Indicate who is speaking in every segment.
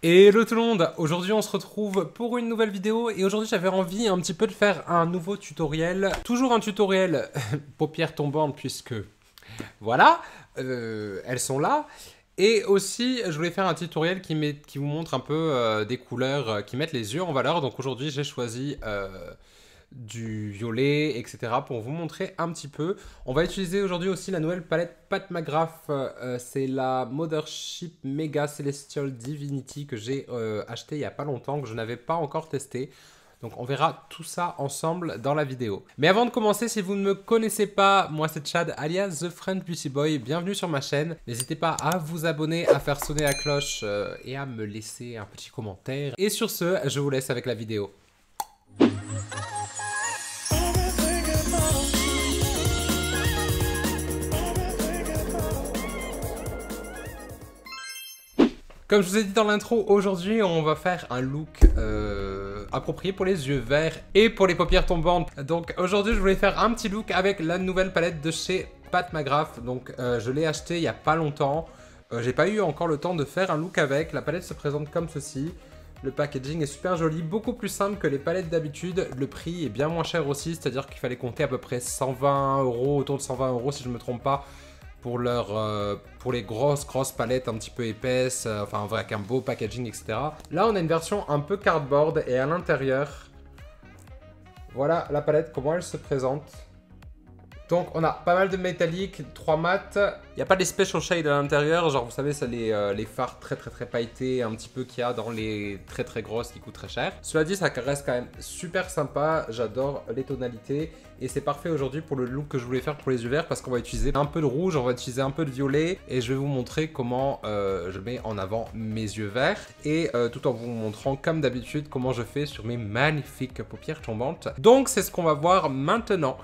Speaker 1: Hello tout le monde, aujourd'hui on se retrouve pour une nouvelle vidéo et aujourd'hui j'avais envie un petit peu de faire un nouveau tutoriel. Toujours un tutoriel paupières tombantes puisque voilà, elles sont là. Et aussi je voulais faire un tutoriel qui vous montre un peu des couleurs qui mettent les yeux en valeur. Donc aujourd'hui j'ai choisi du violet, etc. pour vous montrer un petit peu. On va utiliser aujourd'hui aussi la nouvelle palette Pat McGrath. C'est la Mothership Mega Celestial Divinity que j'ai acheté il n'y a pas longtemps, que je n'avais pas encore testé. Donc on verra tout ça ensemble dans la vidéo. Mais avant de commencer, si vous ne me connaissez pas, moi c'est Chad alias The Friend Beauty Boy. Bienvenue sur ma chaîne. N'hésitez pas à vous abonner, à faire sonner la cloche et à me laisser un petit commentaire. Et sur ce, je vous laisse avec la vidéo. Comme je vous ai dit dans l'intro, aujourd'hui on va faire un look approprié pour les yeux verts et pour les paupières tombantes. Donc aujourd'hui je voulais faire un petit look avec la nouvelle palette de chez Pat McGrath. Donc je l'ai acheté il n'y a pas longtemps. J'ai pas eu encore le temps de faire un look avec. La palette se présente comme ceci. Le packaging est super joli, beaucoup plus simple que les palettes d'habitude. Le prix est bien moins cher aussi, c'est-à-dire qu'il fallait compter à peu près 120 €, autour de 120 € si je ne me trompe pas. Pour les grosses palettes un petit peu épaisses, enfin avec un beau packaging, etc. Là, on a une version un peu cardboard et à l'intérieur, voilà la palette, comment elle se présente. Donc, on a pas mal de métallique, 3 mats. Il n'y a pas des special shades à l'intérieur, genre vous savez, c'est les fards très pailletés, un petit peu qu'il y a dans les très grosses qui coûtent très cher. Cela dit, ça reste quand même super sympa, j'adore les tonalités. Et c'est parfait aujourd'hui pour le look que je voulais faire pour les yeux verts parce qu'on va utiliser un peu de rouge, on va utiliser un peu de violet. Et je vais vous montrer comment je mets en avant mes yeux verts. Et tout en vous montrant, comme d'habitude, comment je fais sur mes magnifiques paupières tombantes. Donc, c'est ce qu'on va voir maintenant.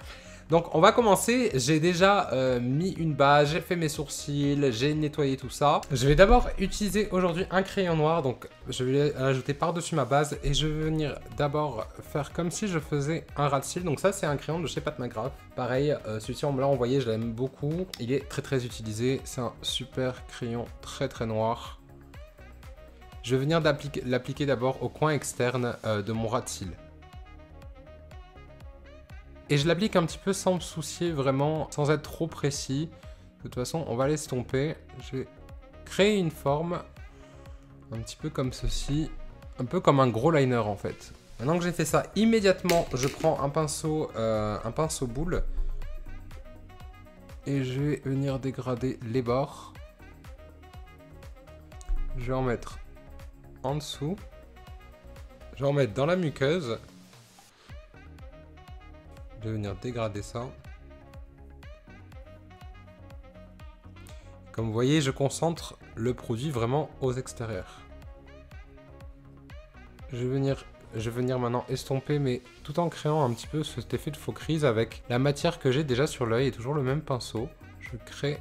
Speaker 1: Donc on va commencer, j'ai déjà mis une base, j'ai fait mes sourcils, j'ai nettoyé tout ça. Je vais d'abord utiliser aujourd'hui un crayon noir, donc je vais l'ajouter par-dessus ma base et je vais venir d'abord faire comme si je faisais un ras de cils. Donc ça c'est un crayon de chez Pat McGrath. Pareil, celui-ci on me l'a envoyé, je l'aime beaucoup. Il est très utilisé, c'est un super crayon très noir. Je vais venir l'appliquer d'abord au coin externe de mon ras de cils. Et je l'applique un petit peu sans me soucier vraiment, sans être trop précis. De toute façon, on va l'estomper. Je vais créer une forme un petit peu comme ceci. Un peu comme un gros liner en fait. Maintenant que j'ai fait ça, immédiatement, je prends un pinceau boule. Et je vais venir dégrader les bords. Je vais en mettre en dessous. Je vais en mettre dans la muqueuse. Je vais venir dégrader ça. Comme vous voyez, je concentre le produit vraiment aux extérieurs. Je vais venir maintenant estomper, mais tout en créant un petit peu cet effet de faux crise avec la matière que j'ai déjà sur l'œil et toujours le même pinceau. Je crée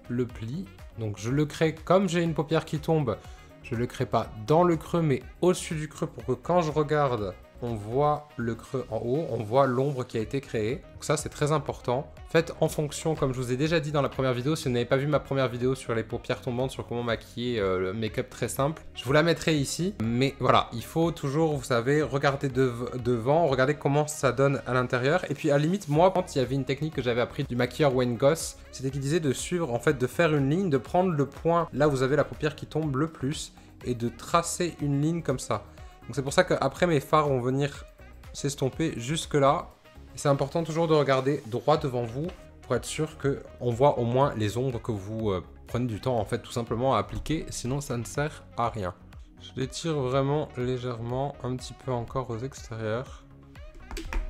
Speaker 1: le pli. Donc je le crée comme j'ai une paupière qui tombe. Je ne le crée pas dans le creux, mais au-dessus du creux pour que quand je regarde, on voit le creux en haut, on voit l'ombre qui a été créée. Donc ça, c'est très important. Faites en fonction, comme je vous ai déjà dit dans la première vidéo, si vous n'avez pas vu ma première vidéo sur les paupières tombantes, sur comment maquiller le make-up très simple, je vous la mettrai ici. Mais voilà, il faut toujours, vous savez, regarder devant, regarder comment ça donne à l'intérieur. Et puis à la limite, moi, quand il y avait une technique que j'avais appris du maquilleur Wayne Goss, c'était qu'il disait de suivre, en fait, de faire une ligne, de prendre le point là où vous avez la paupière qui tombe le plus et de tracer une ligne comme ça. Donc c'est pour ça qu'après mes fards vont venir s'estomper jusque là. C'est important toujours de regarder droit devant vous pour être sûr qu'on voit au moins les ombres que vous prenez du temps en fait tout simplement à appliquer. Sinon ça ne sert à rien. Je l'étire vraiment légèrement, un petit peu encore aux extérieurs.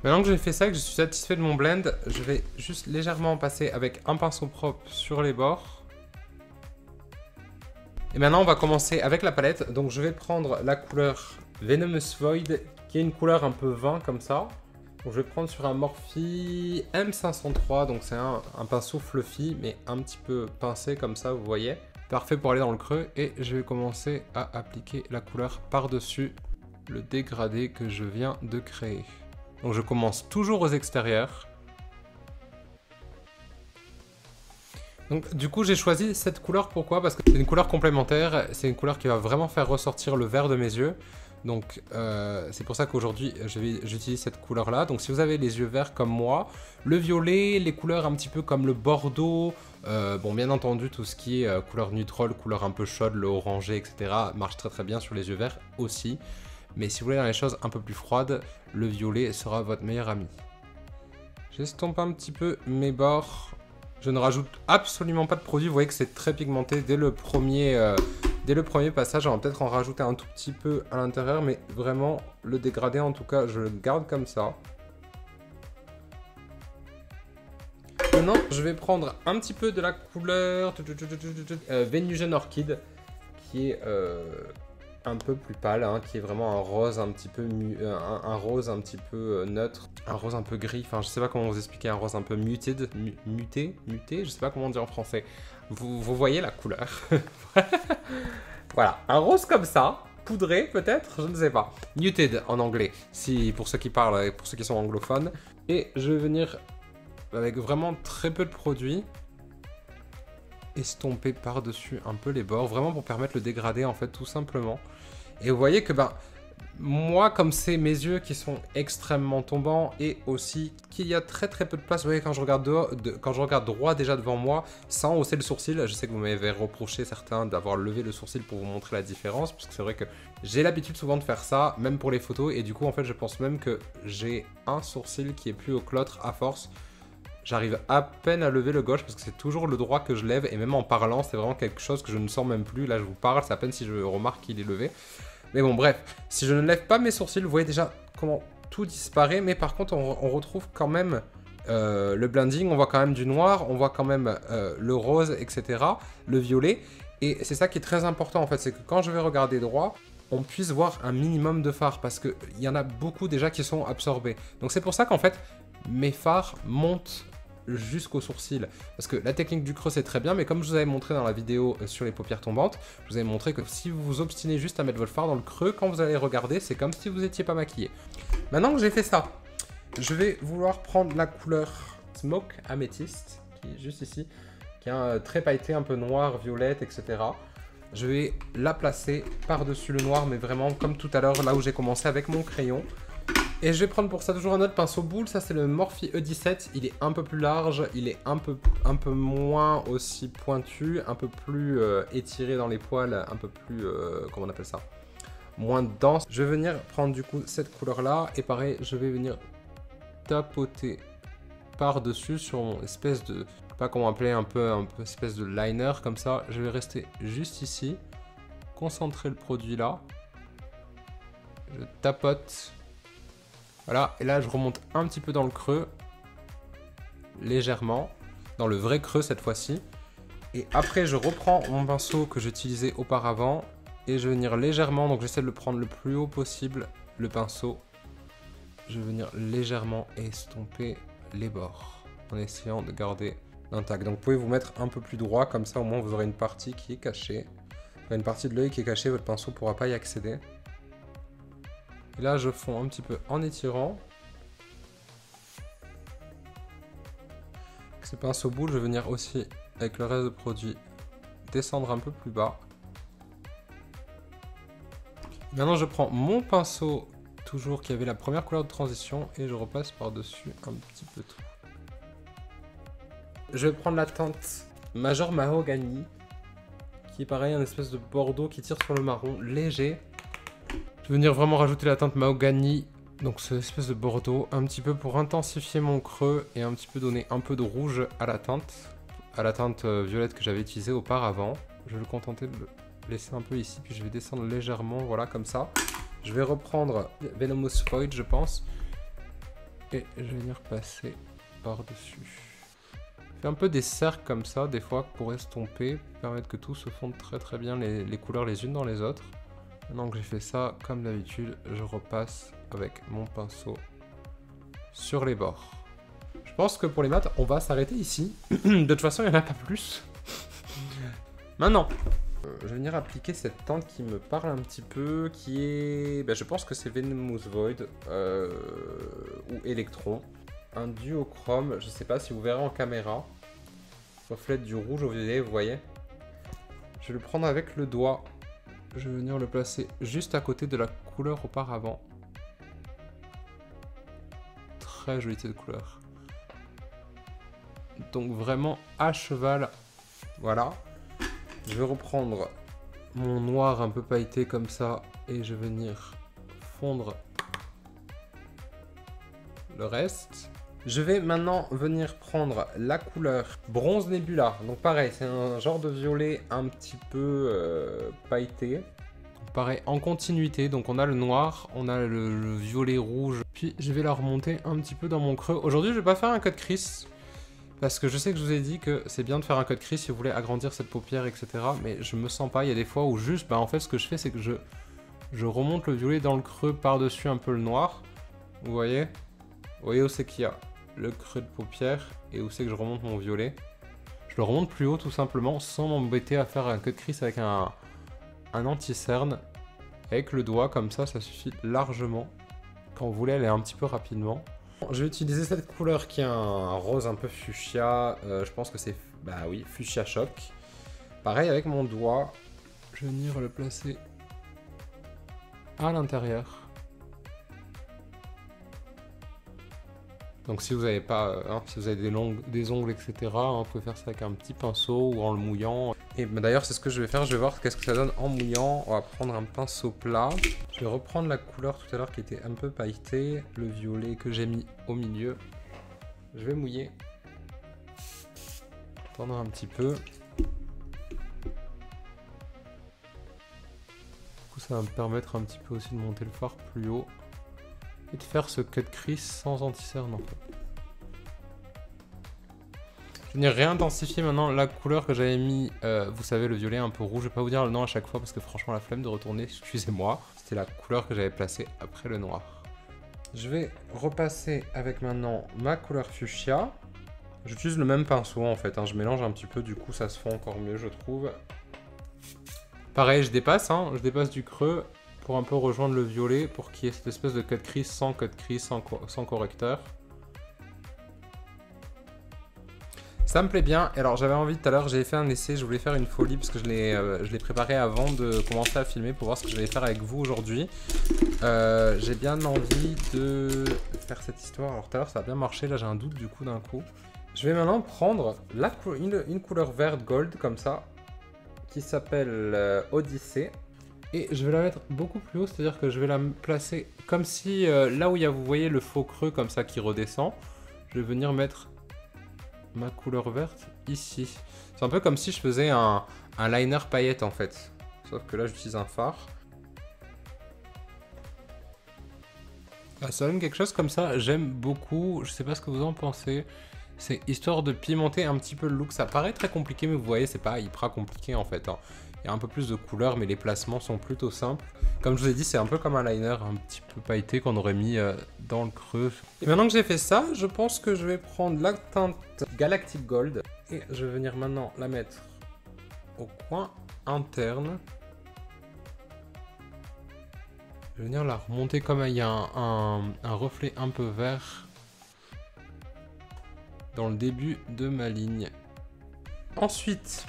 Speaker 1: Maintenant que j'ai fait ça, que je suis satisfait de mon blend, je vais juste légèrement passer avec un pinceau propre sur les bords. Et maintenant on va commencer avec la palette. Donc je vais prendre la couleur Venomous Void, qui est une couleur un peu vin comme ça. Donc je vais prendre sur un Morphe M503, donc c'est un pinceau fluffy, mais un petit peu pincé comme ça, vous voyez. Parfait pour aller dans le creux, et je vais commencer à appliquer la couleur par-dessus le dégradé que je viens de créer. Donc je commence toujours aux extérieurs. Donc du coup j'ai choisi cette couleur, pourquoi? Parce que c'est une couleur complémentaire, c'est une couleur qui va vraiment faire ressortir le vert de mes yeux. Donc c'est pour ça qu'aujourd'hui j'utilise cette couleur là. Donc si vous avez les yeux verts comme moi, le violet, les couleurs un petit peu comme le bordeaux, bon bien entendu tout ce qui est couleur neutrale, couleur un peu chaude, le orangé, etc. marche très très bien sur les yeux verts aussi. Mais si vous voulez dans les choses un peu plus froides, le violet sera votre meilleur ami. J'estompe un petit peu mes bords. Je ne rajoute absolument pas de produit. Vous voyez que c'est très pigmenté dès le premier passage. On va peut-être en rajouter un tout petit peu à l'intérieur, mais vraiment le dégradé en tout cas, je le garde comme ça. Maintenant, je vais prendre un petit peu de la couleur Venusian Orchid, qui est un peu plus pâle, hein, qui est vraiment un rose un petit peu un rose un petit peu neutre, un rose un peu gris. Enfin, je sais pas comment vous expliquer, un rose un peu muté, je sais pas comment dire en français. Vous voyez la couleur. Voilà, un rose comme ça, poudré peut-être, je ne sais pas. Muted en anglais, si pour ceux qui parlent, pour ceux qui sont anglophones. Et je vais venir avec vraiment très peu de produits estomper par-dessus un peu les bords, vraiment pour permettre le dégradé en fait tout simplement. Et vous voyez que moi comme c'est mes yeux qui sont extrêmement tombants et aussi qu'il y a très peu de place, vous voyez quand je regarde droit déjà devant moi sans hausser le sourcil, je sais que vous m'avez reproché certains d'avoir levé le sourcil pour vous montrer la différence, parce que c'est vrai que j'ai l'habitude souvent de faire ça, même pour les photos, et du coup en fait je pense même que j'ai un sourcil qui est plus haut que l'autre à force. J'arrive à peine à lever le gauche parce que c'est toujours le droit que je lève, et même en parlant c'est vraiment quelque chose que je ne sens même plus. Là je vous parle, c'est à peine si je remarque qu'il est levé. Mais bon bref, si je ne lève pas mes sourcils, vous voyez déjà comment tout disparaît, mais par contre on retrouve quand même le blending, on voit quand même du noir, on voit quand même le rose, etc., le violet, et c'est ça qui est très important en fait, c'est que quand je vais regarder droit, on puisse voir un minimum de fards, parce qu'il y en a beaucoup déjà qui sont absorbés. Donc c'est pour ça qu'en fait, mes fards montent jusqu'aux sourcils, parce que la technique du creux c'est très bien, mais comme je vous avais montré dans la vidéo sur les paupières tombantes, je vous avais montré que si vous vous obstinez juste à mettre votre fard dans le creux, quand vous allez regarder, c'est comme si vous n'étiez pas maquillé. Maintenant que j'ai fait ça, je vais vouloir prendre la couleur Smoke Amethyst, qui est juste ici, qui est un très pailleté, un peu noir, violette, etc. Je vais la placer par-dessus le noir, mais vraiment comme tout à l'heure, là où j'ai commencé avec mon crayon. Et je vais prendre pour ça toujours un autre pinceau boule, ça c'est le Morphe E17, il est un peu plus large, il est un peu moins aussi pointu, un peu plus étiré dans les poils, un peu plus, comment on appelle ça, moins dense. Je vais venir prendre du coup cette couleur là, et pareil, je vais venir tapoter par-dessus sur mon espèce de, je sais pas comment appeler, un peu espèce de liner comme ça. Je vais rester juste ici, concentrer le produit là, je tapote. Voilà, et là je remonte un petit peu dans le creux, légèrement, dans le vrai creux cette fois-ci. Et après je reprends mon pinceau que j'utilisais auparavant, et je vais venir légèrement, donc j'essaie de le prendre le plus haut possible, le pinceau. Je vais venir légèrement estomper les bords, en essayant de garder l'intact. Donc vous pouvez vous mettre un peu plus droit, comme ça au moins vous aurez une partie qui est cachée. Vous aurez une partie de l'œil qui est cachée, votre pinceau ne pourra pas y accéder. Et là, je fonds un petit peu en étirant. Avec ce pinceau boule, je vais venir aussi, avec le reste de produit, descendre un peu plus bas. Maintenant, je prends mon pinceau, toujours qui avait la première couleur de transition, et je repasse par-dessus un petit peu tout. Je vais prendre la teinte Major Mahogany, qui est pareil, un espèce de bordeaux qui tire sur le marron, léger. Je vais venir vraiment rajouter la teinte Mahogany, donc cette espèce de bordeaux, un petit peu pour intensifier mon creux et un petit peu donner un peu de rouge à la teinte violette que j'avais utilisée auparavant. Je vais le contenter de le laisser un peu ici, puis je vais descendre légèrement, voilà, comme ça. Je vais reprendre Venomous Void, je pense, et je vais venir passer par-dessus. Je fais un peu des cercles comme ça, des fois, pour estomper, permettre que tout se fonde très bien, les couleurs les unes dans les autres. Maintenant que j'ai fait ça, comme d'habitude, je repasse avec mon pinceau sur les bords. Je pense que pour les maths, on va s'arrêter ici. De toute façon, il n'y en a pas plus. Maintenant, je vais venir appliquer cette teinte qui me parle un petit peu, qui est... je pense que c'est Venomous Void ou Electron. Un duochrome, je ne sais pas si vous verrez en caméra. reflète du rouge au violet, vous voyez. Je vais le prendre avec le doigt. Je vais venir le placer juste à côté de la couleur auparavant. Très jolie cette couleur. Donc vraiment à cheval. Voilà. Je vais reprendre mon noir un peu pailleté comme ça et je vais venir fondre le reste. Je vais maintenant venir prendre la couleur bronze nébula. Donc pareil, c'est un genre de violet un petit peu pailleté. Pareil, en continuité. Donc on a le noir, on a le violet rouge. Puis je vais la remonter un petit peu dans mon creux. Aujourd'hui, je vais pas faire un cut crease. Parce que je sais que je vous ai dit que c'est bien de faire un cut crease si vous voulez agrandir cette paupière, etc. Mais je me sens pas. Il y a des fois où juste, en fait, ce que je fais, c'est que je remonte le violet dans le creux par-dessus un peu le noir. Vous voyez? Vous voyez où c'est qu'il y a le creux de paupière et où c'est que je remonte mon violet. Je le remonte plus haut tout simplement sans m'embêter à faire un cut crease avec un anti-cerne. Avec le doigt comme ça suffit largement. Quand vous voulez aller un petit peu rapidement. Je vais utiliser cette couleur qui est un rose un peu fuchsia. Je pense que c'est, bah oui, fuchsia choc. Pareil avec mon doigt. Je vais venir le placer à l'intérieur. Donc si vous n'avez pas, si vous avez des ongles, etc., vous pouvez faire ça avec un petit pinceau ou en le mouillant. Et d'ailleurs c'est ce que je vais faire, je vais voir qu'est-ce que ça donne en mouillant. On va prendre un pinceau plat. Je vais reprendre la couleur tout à l'heure qui était un peu pailletée, le violet que j'ai mis au milieu. Je vais mouiller. Tendre un petit peu. Du coup ça va me permettre un petit peu aussi de monter le fard plus haut. Et de faire ce cut crease sans anti-cerne en fait. Je vais venir réintensifier maintenant la couleur que j'avais mis, vous savez le violet un peu rouge, je vais pas vous dire le nom à chaque fois parce que franchement la flemme de retourner, excusez-moi. C'était la couleur que j'avais placée après le noir. Je vais repasser avec maintenant ma couleur fuchsia. J'utilise le même pinceau en fait, je mélange un petit peu, du coup ça se fait encore mieux je trouve. Pareil je dépasse du creux. Pour un peu rejoindre le violet, pour qu'il y ait cette espèce de cut crease, sans correcteur. Ça me plaît bien. Alors j'avais envie tout à l'heure, j'avais fait un essai, je voulais faire une folie parce que je l'ai préparé avant de commencer à filmer pour voir ce que j'allais faire avec vous aujourd'hui. J'ai bien envie de faire cette histoire. Alors tout à l'heure ça a bien marché, là j'ai un doute du coup d'un coup. Je vais maintenant prendre une couleur verte gold comme ça, qui s'appelle Odyssée. Et je vais la mettre beaucoup plus haut, c'est-à-dire que je vais la placer comme si, là où il y a, vous voyez, le faux creux comme ça qui redescend, je vais venir mettre ma couleur verte ici. C'est un peu comme si je faisais un liner paillette en fait. Sauf que là, j'utilise un fard. Ah, ça donne quelque chose comme ça, j'aime beaucoup, je sais pas ce que vous en pensez. C'est histoire de pimenter un petit peu le look. Ça paraît très compliqué, mais vous voyez, c'est pas hyper compliqué en fait. Il y a un peu plus de couleurs, mais les placements sont plutôt simples. Comme je vous ai dit, c'est un peu comme un liner un petit peu pailleté qu'on aurait mis dans le creux. Et maintenant que j'ai fait ça, je pense que je vais prendre la teinte Galactic Gold. Et je vais venir maintenant la mettre au coin interne. Je vais venir la remonter comme il y a un reflet un peu vert dans le début de ma ligne. Ensuite,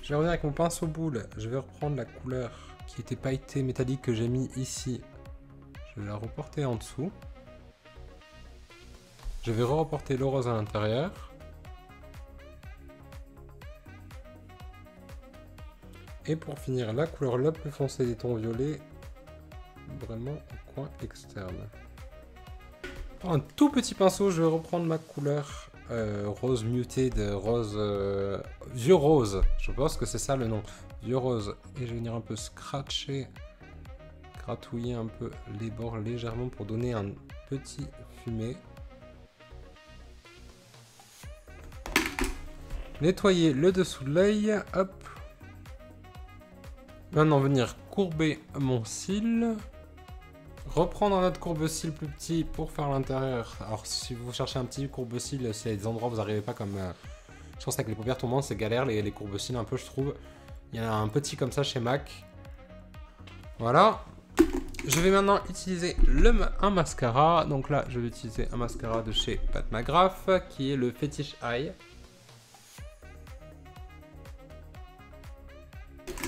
Speaker 1: je vais revenir avec mon pinceau boule. Je vais reprendre la couleur qui était pailletée métallique que j'ai mis ici. Je vais la reporter en dessous. Je vais reporter le rose à l'intérieur. Et pour finir, la couleur la plus foncée des tons violets, vraiment au coin externe. Un tout petit pinceau, je vais reprendre ma couleur rose muted, rose vieux rose. Je pense que c'est ça le nom, vieux rose. Et je vais venir un peu scratcher, gratouiller un peu les bords légèrement pour donner un petit fumé. Nettoyer le dessous de l'œil, hop. Maintenant venir courber mon cil. Reprendre un autre courbe-cil plus petit pour faire l'intérieur. Alors si vous cherchez un petit courbe-cil, s'il y a des endroits où vous n'arrivez pas comme... je pense qu'avec les paupières tombantes c'est galère les courbe-cils un peu je trouve. Il y en a un petit comme ça chez MAC. Voilà. Je vais maintenant utiliser un mascara. Donc là je vais utiliser un mascara de chez Pat McGrath qui est le Fetish Eye.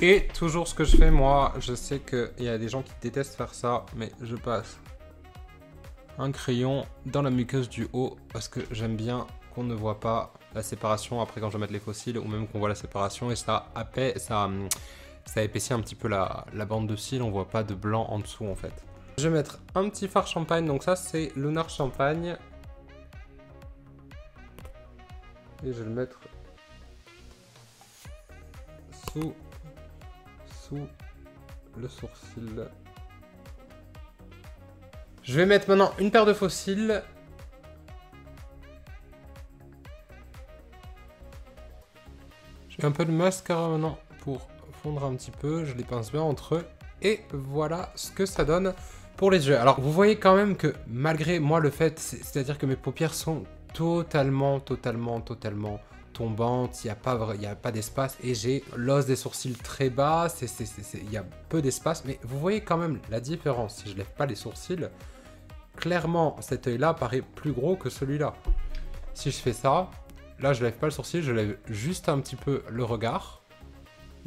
Speaker 1: Et toujours ce que je fais, moi, je sais qu'il y a des gens qui détestent faire ça, mais je passe un crayon dans la muqueuse du haut parce que j'aime bien qu'on ne voit pas la séparation après quand je vais mettre les fossiles, ou même qu'on voit la séparation, et ça épaissit un petit peu la bande de cils, on voit pas de blanc en dessous en fait. Je vais mettre un petit fard champagne, donc ça c'est Lunar Champagne. Et je vais le mettre sous le sourcil. Je vais mettre maintenant une paire de faux cils. J'ai un peu de mascara maintenant pour fondre un petit peu. Je les pince bien entre eux. Et voilà ce que ça donne pour les yeux. Alors vous voyez quand même que malgré moi le fait, c'est-à-dire que mes paupières sont totalement tombantes, il n'y a pas d'espace, et j'ai l'os des sourcils très bas, il y a peu d'espace, mais vous voyez quand même la différence. Si je lève pas les sourcils, clairement cet œil là paraît plus gros que celui-là. Si je fais ça, là je lève pas le sourcil, je lève juste un petit peu le regard,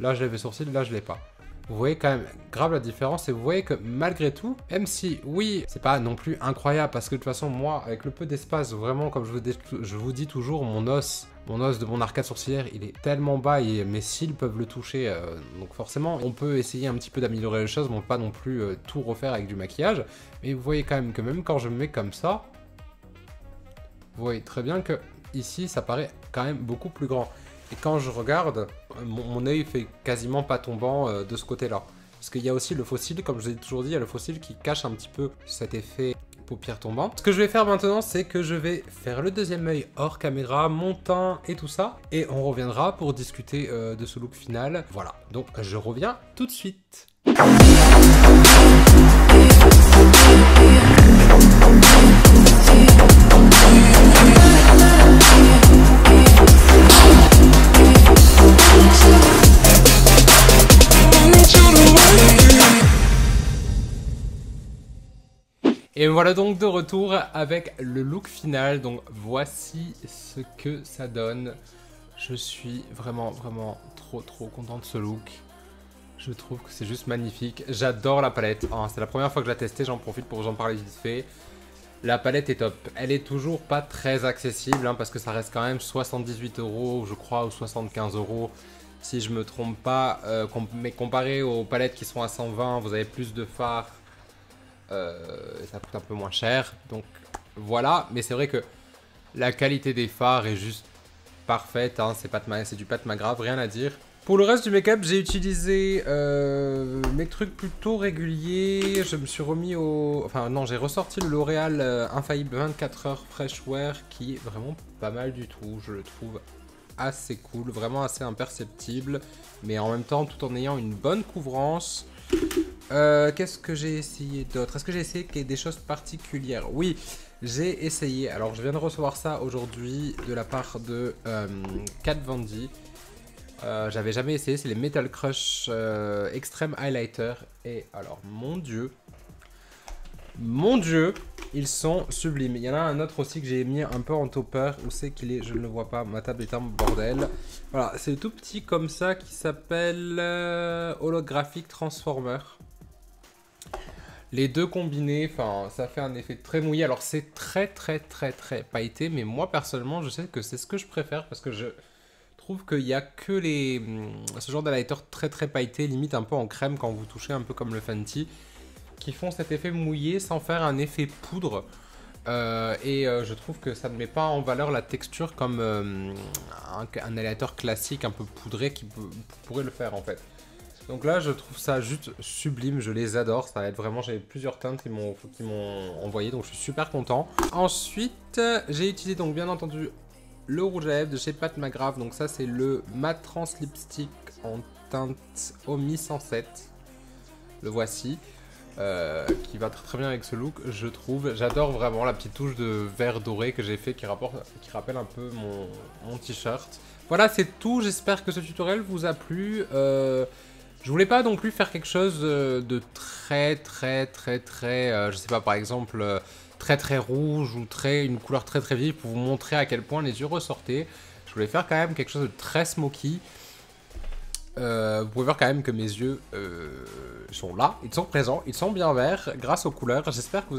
Speaker 1: là je lève le sourcil, là je l'ai pas. Vous voyez quand même grave la différence, et vous voyez que malgré tout, même si oui, c'est pas non plus incroyable, parce que de toute façon moi, avec le peu d'espace, vraiment comme je vous dis toujours, mon os de mon arcade sourcilière, il est tellement bas et mes cils peuvent le toucher, donc forcément on peut essayer un petit peu d'améliorer les choses, mais on peut pas non plus tout refaire avec du maquillage. Mais vous voyez quand même que même quand je me mets comme ça, vous voyez très bien que ici ça paraît quand même beaucoup plus grand. Et quand je regarde, mon œil fait quasiment pas tombant de ce côté-là. Parce qu'il y a aussi le faux cil, comme je vous ai toujours dit, il y a le faux cil qui cache un petit peu cet effet paupières tombantes. Ce que je vais faire maintenant, c'est que je vais faire le deuxième œil hors caméra, mon teint et tout ça. Et on reviendra pour discuter de ce look final. Voilà, donc je reviens tout de suite. Et voilà donc de retour avec le look final, donc voici ce que ça donne. Je suis vraiment trop content de ce look. Je trouve que c'est juste magnifique, j'adore la palette, oh, c'est la première fois que je l'ai testée, j'en profite pour vous en parler vite fait. La palette est top, elle est toujours pas très accessible, hein, parce que ça reste quand même 78 € je crois, ou 75 € si je me trompe pas, mais comparé aux palettes qui sont à 120, vous avez plus de fards. Ça coûte un peu moins cher, donc voilà. Mais c'est vrai que la qualité des fards est juste parfaite, hein. C'est du Pat McGrath, rien à dire. Pour le reste du make-up, j'ai utilisé mes trucs plutôt réguliers. Je me suis remis au... Enfin non, j'ai ressorti le L'Oréal Infaillible 24 heures Fresh Wear, qui est vraiment pas mal du tout. Je le trouve assez cool, vraiment assez imperceptible, mais en même temps tout en ayant une bonne couvrance. Qu'est-ce que j'ai essayé d'autre? Est-ce que j'ai essayé des choses particulières? Oui, j'ai essayé. Alors, je viens de recevoir ça aujourd'hui de la part de Kat Von D. J'avais jamais essayé. C'est les Metal Crush Extreme Highlighter. Et alors, mon dieu, ils sont sublimes. Il y en a un autre aussi que j'ai mis un peu en topper. Où c'est qu'il est? Je ne le vois pas. Ma table est un bordel. Voilà, c'est tout petit comme ça qui s'appelle Holographic Transformer. Les deux combinés, enfin, ça fait un effet très mouillé. Alors c'est très pailleté, mais moi personnellement, je sais que c'est ce que je préfère parce que je trouve qu'il n'y a que ce genre d'highlighter très pailleté, limite un peu en crème quand vous touchez, un peu comme le Fenty, qui font cet effet mouillé sans faire un effet poudre. Je trouve que ça ne met pas en valeur la texture comme un highlighter classique un peu poudré qui pourrait le faire en fait. Donc là, je trouve ça juste sublime, je les adore, ça va être vraiment, j'ai plusieurs teintes qui m'ont envoyé, donc je suis super content. Ensuite, j'ai utilisé donc bien entendu le rouge à lèvres de chez Pat McGrath, donc ça c'est le Matte Trans Lipstick en teinte Omi 107, le voici, qui va très bien avec ce look, je trouve. J'adore vraiment la petite touche de vert doré que j'ai fait qui rappelle un peu mon t-shirt. Voilà, c'est tout, j'espère que ce tutoriel vous a plu. Je voulais pas non plus faire quelque chose de très, je sais pas, par exemple, très rouge ou une couleur très vive pour vous montrer à quel point les yeux ressortaient. Je voulais faire quand même quelque chose de très smoky. vous pouvez voir quand même que mes yeux sont là, ils sont présents, ils sont bien verts grâce aux couleurs. J'espère que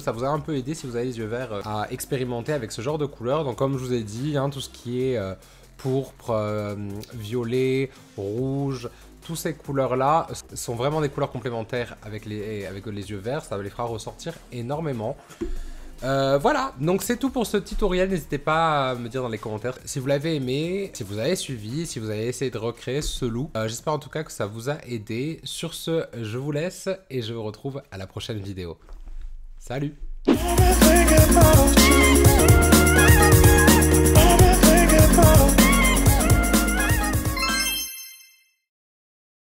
Speaker 1: ça vous a un peu aidé si vous avez les yeux verts à expérimenter avec ce genre de couleurs. Donc comme je vous ai dit, hein, tout ce qui est pourpre, violet, rouge, toutes ces couleurs-là sont vraiment des couleurs complémentaires avec les yeux verts, ça les fera ressortir énormément. Voilà, donc c'est tout pour ce tutoriel. N'hésitez pas à me dire dans les commentaires si vous l'avez aimé, si vous avez suivi, si vous avez essayé de recréer ce look. J'espère en tout cas que ça vous a aidé. Sur ce, je vous laisse et je vous retrouve à la prochaine vidéo. Salut!